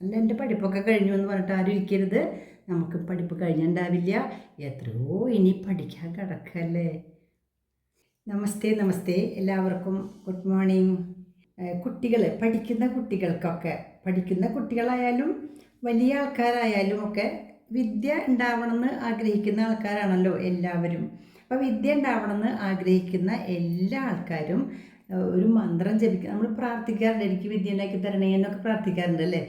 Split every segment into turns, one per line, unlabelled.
അല്ല എൻ്റെ പഠിപ്പൊക്കെ കഴിഞ്ഞു എന്ന് പറഞ്ഞിട്ട് ആരും ഇരിക്കരുത്. നമുക്ക് പഠിപ്പ് കഴിഞ്ഞിട്ടുണ്ടാവില്ല, എത്രയോ ഇനി പഠിക്കാൻ കിടക്കല്ലേ. നമസ്തേ നമസ്തേ, എല്ലാവർക്കും ഗുഡ് മോർണിംഗ്. പഠിക്കുന്ന കുട്ടികളായാലും വലിയ ആൾക്കാരായാലും ഒക്കെ വിദ്യ ഉണ്ടാവണമെന്ന് ആഗ്രഹിക്കുന്ന ആൾക്കാരാണല്ലോ എല്ലാവരും. അപ്പോൾ വിദ്യ ഉണ്ടാവണമെന്ന് ആഗ്രഹിക്കുന്ന എല്ലാ ആൾക്കാരും ഒരു മന്ത്രം ജപിക്കുക. നമ്മൾ പ്രാർത്ഥിക്കാറുണ്ട്, എനിക്ക് വിദ്യ ഉണ്ടാക്കി തരണേ എന്നൊക്കെ പ്രാർത്ഥിക്കാറുണ്ട് അല്ലേ.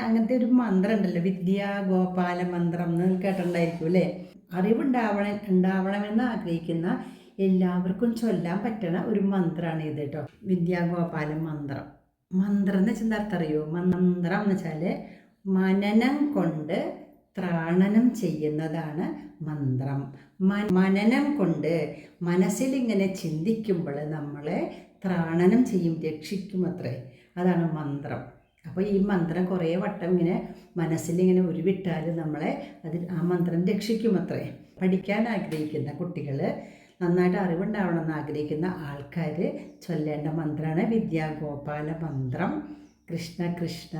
അങ്ങനത്തെ ഒരു മന്ത്രം ഉണ്ടല്ലോ, വിദ്യാ ഗോപാല മന്ത്രം എന്ന് കേട്ടിട്ടുണ്ടായിരിക്കും അല്ലേ. ഉണ്ടാവണമെന്ന് ആഗ്രഹിക്കുന്ന എല്ലാവർക്കും ചൊല്ലാൻ പറ്റണ ഒരു മന്ത്രമാണ് ഇത് കേട്ടോ, വിദ്യാഗോപാല മന്ത്രം. മന്ത്രം എന്ന് വെച്ചാൽ എന്താ അർത്ഥം അറിയോ? മന്ത്രം എന്ന് വെച്ചാൽ മനനം കൊണ്ട് ത്രാണനം ചെയ്യുന്നതാണ് മന്ത്രം. മനനം കൊണ്ട് മനസ്സിലിങ്ങനെ ചിന്തിക്കുമ്പോൾ നമ്മളെ ത്രാണനം ചെയ്യും, രക്ഷിക്കും അത്രേ. അതാണ് മന്ത്രം. അപ്പോൾ ഈ മന്ത്രം കുറേ വട്ടം ഇങ്ങനെ മനസ്സിലിങ്ങനെ ഉരുവിട്ടാൽ നമ്മളെ ആ മന്ത്രം രക്ഷിക്കും അത്രേ. പഠിക്കാൻ ആഗ്രഹിക്കുന്ന കുട്ടികൾ, നന്നായിട്ട് അറിവുണ്ടാവണമെന്ന് ആഗ്രഹിക്കുന്ന ആൾക്കാർ ചൊല്ലേണ്ട മന്ത്രമാണ് വിദ്യാഗോപാല മന്ത്രം. കൃഷ്ണ കൃഷ്ണ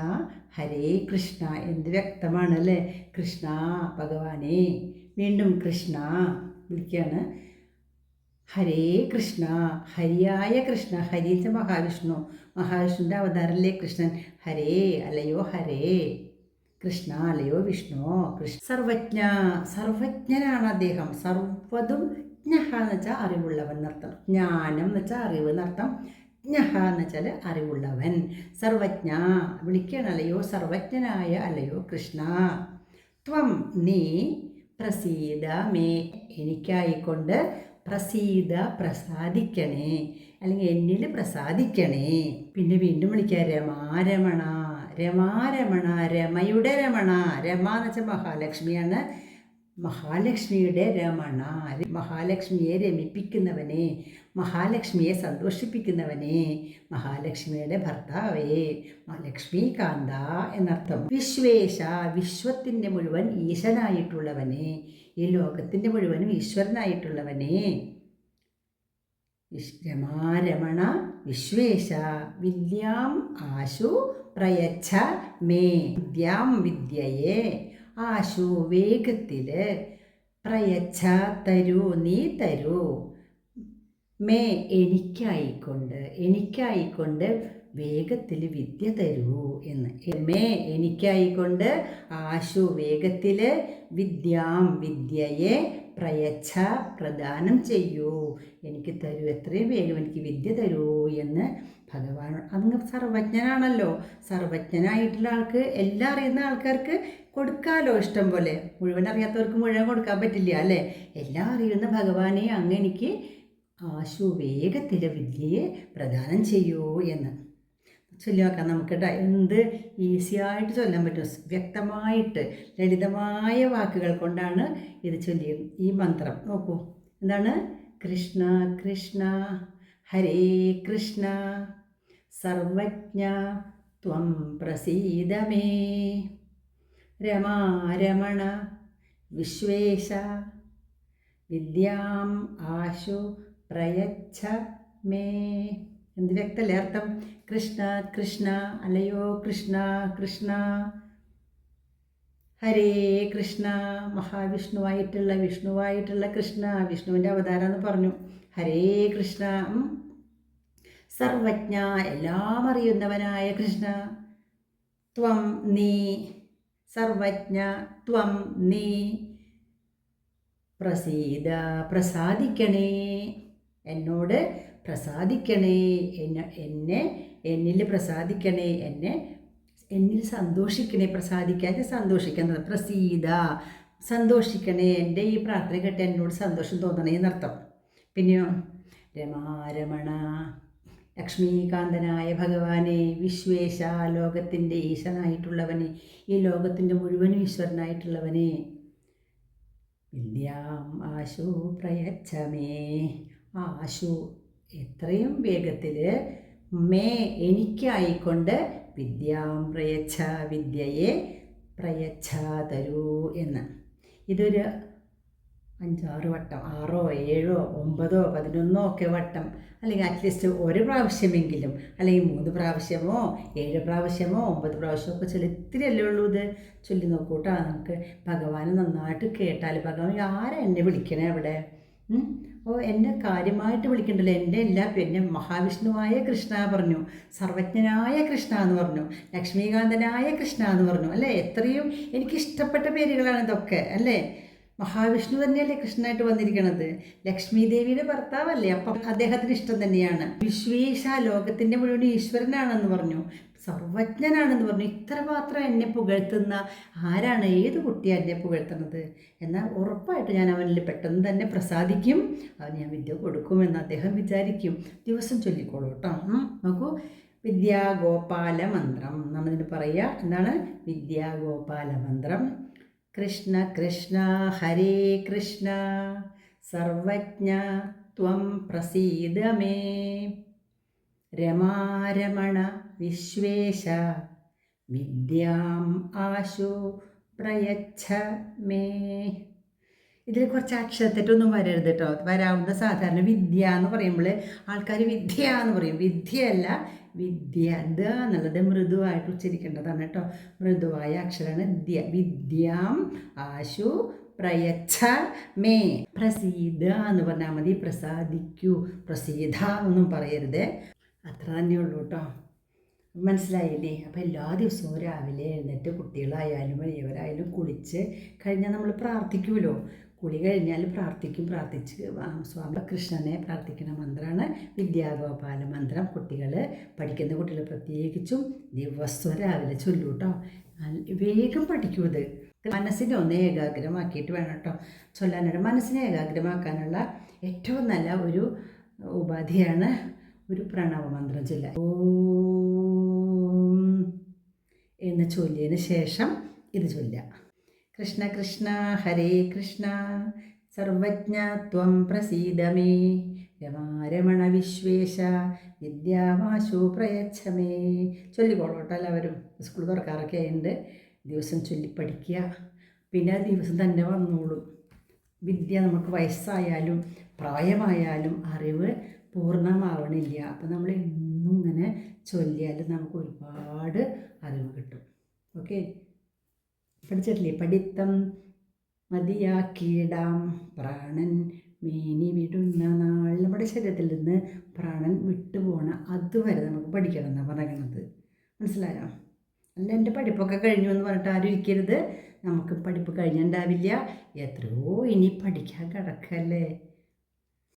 ഹരേ കൃഷ്ണ. എന്ത് വ്യക്തമാണല്ലേ, കൃഷ്ണ ഭഗവാനെ. വീണ്ടും കൃഷ്ണ വിളിക്കുകയാണ്. ഹരേ കൃഷ്ണ, ഹരിയായ കൃഷ്ണ. ഹരിച്ച മഹാവിഷ്ണുവിൻ്റെ അവതാരല്ലേ കൃഷ്ണൻ. ഹരേ അല്ലയോ ഹരേ, കൃഷ്ണ അല്ലയോ വിഷ്ണു. സർവജ്ഞനാണ് അദ്ദേഹം. സർവ്വതും ജ്ഞഹ എന്ന് വെച്ചാൽ അറിവുള്ളവൻ എന്നർത്ഥം. ജ്ഞാനം എന്ന് വെച്ചാൽ അറിവ് എന്നർത്ഥം. ജ്ഞഹ എന്ന് വെച്ചാൽ അറിവുള്ളവൻ. സർവജ്ഞ വിളിക്കുകയാണ്, അല്ലയോ സർവജ്ഞനായ അല്ലയോ കൃഷ്ണ. ത്വം നീ പ്രസീദ മേ, എനിക്കായിക്കൊണ്ട് പ്രസീദ പ്രസാദിക്കണേ, അല്ലെങ്കിൽ എന്നിൽ പ്രസാദിക്കണേ. പിന്നെ വീണ്ടും വിളിക്കുക രമാരമണ. രമാരമണ, രമയുടെ രമണ. രമ എന്ന് വെച്ചാൽ മഹാലക്ഷ്മിയാണ്. മഹാലക്ഷ്മിയുടെ രമണ, മഹാലക്ഷ്മിയെ രമിപ്പിക്കുന്നവനെ, മഹാലക്ഷ്മിയെ സന്തോഷിപ്പിക്കുന്നവനെ, മഹാലക്ഷ്മിയുടെ ഭർത്താവേ, ലക്ഷ്മീകാന്ത എന്നർത്ഥം. വിശ്വേശ, വിശ്വത്തിൻ്റെ മുഴുവൻ ഈശനായിട്ടുള്ളവനെ, ഈ ലോകത്തിൻ്റെ മുഴുവനും ഈശ്വരനായിട്ടുള്ളവനെ. രമാരമണ വിശ്വേശ. വിദ്യാം ആശു പ്രയച്ഛ മേ. വിദ്യാം വിദ്യയെ, ആശു വേഗത്തിൽ, പ്രയച്ഛ തരൂ നീ തരൂ, മേ എനിക്കായിക്കൊണ്ട് വേഗത്തിൽ വിദ്യ തരൂ എന്ന്. മേ എനിക്കായിക്കൊണ്ട്, ആശു വേഗത്തിൽ, വിദ്യാം വിദ്യയെ, പ്രയച്ഛ പ്രദാനം ചെയ്യൂ, എനിക്ക് തരൂ, എത്രയും വേഗം എനിക്ക് വിദ്യ തരൂ എന്ന് ഭഗവാൻ. അങ്ങ് സർവജ്ഞനാണല്ലോ. സർവജ്ഞനായിട്ടുള്ള ആൾക്ക്, എല്ലാം അറിയുന്ന ആൾക്കാർക്ക് കൊടുക്കാമല്ലോ ഇഷ്ടം പോലെ. മുഴുവൻ അറിയാത്തവർക്ക് മുഴുവൻ കൊടുക്കാൻ പറ്റില്ല അല്ലേ. എല്ലാം അറിയുന്ന ഭഗവാനെ അങ്ങ് എനിക്ക് ആശു വേഗത്തിൽ വിദ്യയെ പ്രദാനം ചെയ്യൂ എന്ന് ചൊല്ലി നോക്കാം നമുക്ക്. എന്ത് ഈസിയായിട്ട് ചൊല്ലാൻ പറ്റും, വ്യക്തമായിട്ട് ലളിതമായ വാക്കുകൾ കൊണ്ടാണ് ഇത് ചൊല്ലിയത്. ഈ മന്ത്രം നോക്കൂ, എന്താണ്? കൃഷ്ണ കൃഷ്ണ ഹരേ കൃഷ്ണ, സർവജ്ഞ ത്വം പ്രസീദ മേ. രമാരമണ വിശ്വേശ, വിദ്യാം ആശു പ്രയച്ഛ മേ. എന്ത് വ്യക്തമല്ലേ അർത്ഥം? കൃഷ്ണ കൃഷ്ണ അല്ലയോ കൃഷ്ണ കൃഷ്ണ. ഹരേ കൃഷ്ണ, വിഷ്ണുവായിട്ടുള്ള കൃഷ്ണ, വിഷ്ണുവിൻ്റെ അവതാരം എന്ന് പറഞ്ഞു. ഹരേ കൃഷ്ണ. സർവജ്ഞ, എല്ലാം അറിയുന്നവനായ കൃഷ്ണ. ത്വം നീ, സർവജ്ഞ ത്വം നീ. പ്രസീദ പ്രസാദിക്കണേ, എന്നോട് പ്രസാദിക്കണേ, എന്നിൽ പ്രസാദിക്കണേ, എന്നിൽ സന്തോഷിക്കണേ. പ്രസാദിക്കാതെ സന്തോഷിക്കുന്നത്. പ്രസീദ സന്തോഷിക്കണേ, എൻ്റെ ഈ പ്രാർത്ഥന കേട്ട് എന്നോട് സന്തോഷം തോന്നണേ എന്നർത്ഥം. പിന്നെയോ രമാരമണ, ലക്ഷ്മീകാന്തനായ ഭഗവാനെ, വിശ്വേശ, ലോകത്തിൻ്റെ ഈശനായിട്ടുള്ളവനെ, ഈ ലോകത്തിൻ്റെ മുഴുവൻ ഈശ്വരനായിട്ടുള്ളവനെ. വിദ്യാം ആശു പ്രയച്ഛമേ, ആശു എത്രയും വേഗത്തിൽ, മേ എനിക്കായിക്കൊണ്ട്, വിദ്യാം പ്രയച്ഛ വിദ്യയെ പ്രയച്ഛ തരൂ എന്ന്. ഇതൊരു 5-6 വട്ടം, 6 7 9 11 ഒക്കെ വട്ടം, അല്ലെങ്കിൽ അറ്റ്ലീസ്റ്റ് ഒരു പ്രാവശ്യമെങ്കിലും, അല്ലെങ്കിൽ 3 പ്രാവശ്യമോ 7 പ്രാവശ്യമോ 9 പ്രാവശ്യമോ ഒക്കെ ചൊല്ലി, ഇത്തിരിയല്ലേ ഉള്ളൂ ഇത്. ചൊല്ലി നോക്കൂട്ടാ. നമുക്ക് ഭഗവാനെ നന്നായിട്ട് കേട്ടാൽ, ഭഗവാൻ ആരാ എന്നെ വിളിക്കണേ അവിടെ? അപ്പോൾ എന്നെ കാര്യമായിട്ട് വിളിക്കണ്ടല്ലോ. എൻ്റെ എന്നെ മഹാവിഷ്ണുവായ കൃഷ്ണ പറഞ്ഞു, സർവജ്ഞനായ കൃഷ്ണ എന്ന് പറഞ്ഞു, ലക്ഷ്മീകാന്തനായ കൃഷ്ണ എന്ന് പറഞ്ഞു, അല്ലേ? എത്രയും എനിക്കിഷ്ടപ്പെട്ട പേരുകളാണ് ഇതൊക്കെ, അല്ലേ? മഹാവിഷ്ണു തന്നെയല്ലേ കൃഷ്ണനായിട്ട് വന്നിരിക്കണത്. ലക്ഷ്മി ദേവിയുടെ ഭർത്താവല്ലേ, അപ്പം അദ്ദേഹത്തിന് ഇഷ്ടം തന്നെയാണ്. വിശ്വേശ, ലോകത്തിൻ്റെ മുഴുവൻ ഈശ്വരനാണെന്ന് പറഞ്ഞു, സർവജ്ഞനാണെന്ന് പറഞ്ഞു. ഇത്ര മാത്രം എന്നെ പുകഴ്ത്തുന്ന ആരാണ്? ഏത് കുട്ടിയാണ് എന്നെ പുകഴ്ത്തുന്നത്? എന്നാൽ ഉറപ്പായിട്ട് ഞാൻ അവനിൽ പെട്ടെന്ന് തന്നെ പ്രസാദിക്കും, അവന് ഞാൻ വിദ്യ കൊടുക്കുമെന്ന് അദ്ദേഹം വിചാരിക്കും. ദിവസം ചൊല്ലിക്കോളൂ കേട്ടോ. നോക്കൂ, വിദ്യാഗോപാല മന്ത്രം നമ്മളിതിന് പറയുക. എന്താണ് വിദ്യാഗോപാല മന്ത്രം? കൃഷ്ണ കൃഷ്ണ ഹരേ കൃഷ്ണ, സർവജ്ഞ ത്വം പ്രസീദ മേ, രമാരമണ വിശ്വേശ, വിദ്യാം ആശു പ്രയച്ഛ മേ. ഇതിൽ കുറച്ച് അക്ഷരത്തെറ്റൊന്നും വരരുത് കേട്ടോ. വരാവുന്ന സാധാരണ വിദ്യ എന്ന് പറയുമ്പോൾ ആൾക്കാർ വിദ്യ എന്ന് പറയും. വിദ്യയല്ല, വിദ്യ. ദ എന്നുള്ളത് മൃദുവായിട്ട് ഉച്ചരിക്കേണ്ടതാണ് കേട്ടോ. മൃദുവായ അക്ഷരമാണ് ദ്യ. വിദ്യാം ആശു പ്രയച്ഛ മേ. പ്രസീദ എന്ന് പറഞ്ഞാൽ മതി. പ്രസാദിക്കൂ, പ്രസീദ ഒന്നും പറയരുത്. അത്ര തന്നെ ഉള്ളൂ കേട്ടോ. മനസ്സിലായില്ലേ? അപ്പോൾ എല്ലാ ദിവസവും രാവിലെ എഴുന്നേറ്റ് കുട്ടികളായാലും വലിയവരായാലും കുളിച്ച് കഴിഞ്ഞാൽ നമ്മൾ പ്രാർത്ഥിക്കുമല്ലോ. കുളി കഴിഞ്ഞാൽ പ്രാർത്ഥിച്ച് സ്വാമി കൃഷ്ണനെ പ്രാർത്ഥിക്കുന്ന മന്ത്രമാണ് വിദ്യാഗോപാല മന്ത്രം. കുട്ടികൾ പഠിക്കുന്ന കുട്ടികൾ പ്രത്യേകിച്ചും ദിവസവും രാവിലെ ചൊല്ലൂ കേട്ടോ. വേഗം പഠിക്കൂ. ഇത് മനസ്സിനെ ഒന്ന് ഏകാഗ്രമാക്കിയിട്ട് വേണം കേട്ടോ ചൊല്ലാനായിട്ട്. മനസ്സിനെ ഏകാഗ്രമാക്കാനുള്ള ഏറ്റവും നല്ല ഒരു ഉപാധിയാണ് ഒരു പ്രണവമന്ത്രം ചൊല്ല. ഓം എന്ന് ചൊല്ലിയതിന് ശേഷം ഇത് ചൊല്ലുക. കൃഷ്ണ കൃഷ്ണ ഹരേ കൃഷ്ണ, സർവജ്ഞ ത്വം പ്രസീദ മേ, രമാരമണ വിശ്വേശ, വിദ്യാമാശു പ്രയച്ഛ മേ. ചൊല്ലിക്കോളോട്ടോ എല്ലാവരും. സ്കൂൾ തുറക്കാറൊക്കെ ആയതുകൊണ്ട് ദിവസം ചൊല്ലി പഠിക്കുക. പിന്നെ ആ ദിവസം തന്നെ വന്നോളും. വിദ്യ നമുക്ക് വയസ്സായാലും പ്രായമായാലും അറിവ് പൂർണ്ണമാവണില്ല. അപ്പം നമ്മൾ എന്നും ഇങ്ങനെ ചൊല്ലിയാൽ നമുക്ക് ഒരുപാട് അറിവ് കിട്ടും. ഓക്കെ, പഠിച്ചിട്ടില്ലേ? പഠിത്തം മതിയാക്കിയിടാം പ്രാണൻ മേനി വിടുന്ന നാൾ. നമ്മുടെ ശരീരത്തിൽ നിന്ന് പ്രാണൻ വിട്ടുപോകണ അതുവരെ നമുക്ക് പഠിക്കണം എന്നാണ് പറയണത്. മനസ്സിലായോ? അല്ല എൻ്റെ പഠിപ്പൊക്കെ കഴിഞ്ഞു എന്ന് പറഞ്ഞിട്ട് ആരും ഇരിക്കരുത്. നമുക്ക് പഠിപ്പ് കഴിഞ്ഞിട്ടുണ്ടാവില്ല. എത്രയോ ഇനി പഠിക്കാൻ കിടക്കല്ലേ.